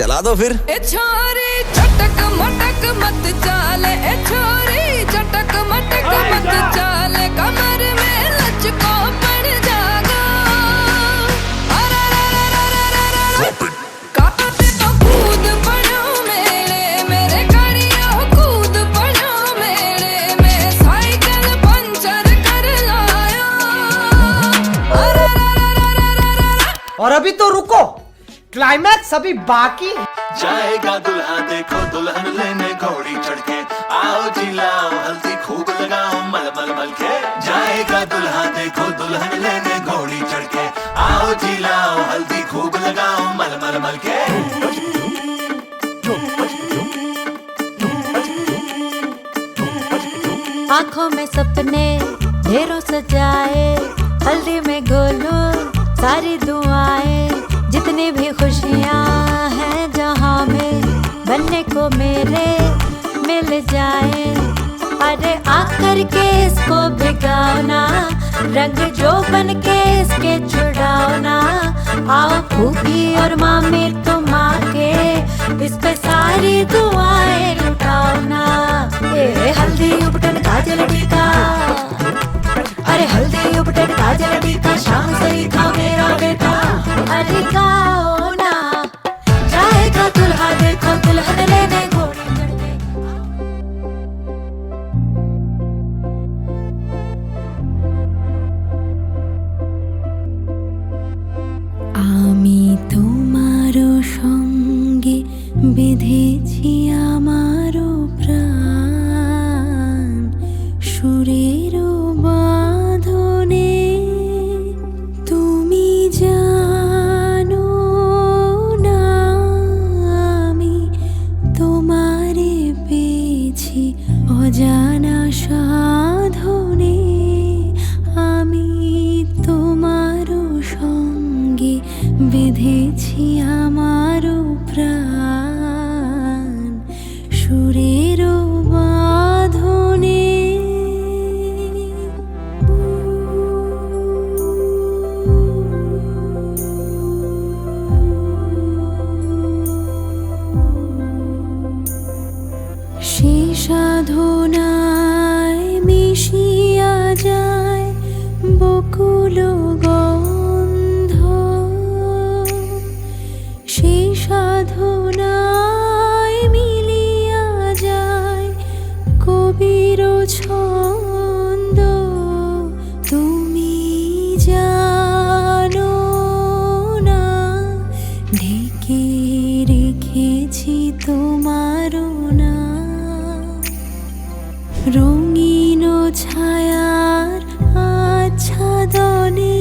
चला दो फिर। ए छोरी चटक मटक मत चाले, ए छोरी चटक मटक मत चाले, कमर में लचको पड़ जागा। काटे तो कूद पड़ो मेरे, मेरे कड़ियों कूद पड़ो मेरे, मैं साइकिल पंचर कर लाया। और अभी तो रुको, क्लाइमैक्स अभी बाकी है। जाएगा दुल्हा देखो दुल्हन लेने घोड़ी चढ़ के, आओ जी लाओ हल्दी खूब लगाओ मल मल मल के। जाएगा दुल्हा देखो दुल्हन लेने घोड़ी चढ़ के, आओ जी लाओ हल्दी खूब लगाओ मल मल मल के। आंखों में सपने ढेरों सजाए, हल्दी में घोलो सारी दुआएं, जितनी भी खुशियां हैं जहां में बनने को मेरे मिल जाए। अरे आकर के इसको भिगाना, रंग जो बन के इसके छुड़ाना। आओ फूफी और मामी तुम आके इस पे सारी दुआएं लुटाओ। ए हल्दी उपटन काजल टीका, अरे हल्दी उपटन काजल टीका, शाम से ही था मेरा बेटा। अरे गाओ ना, जाएगा दुल्हा देखो दुल्हन लेने घोड़ी चढ़ के। আমি তোমারও সঙ্গে বেঁধেছি আমারও প্রাণ, সুরেরও বাঁধনে তুমি জানো না আমি তোমারে পেয়েছি অজানা সাধনে। আমি তোমারও সঙ্গে বেঁধেছি আমারও প্রাণ, সুরেরও বাঁধনে। সে সাধনায় মিশিয়া যায় বকুল গন্ধ, সে সাধনায় মিলিয়া যায় কবির ছন্দ। তুমি জানো না ঢেকে রেখেছি তোমারও না, রঙিন ছায়ার আচ্ছাদনে।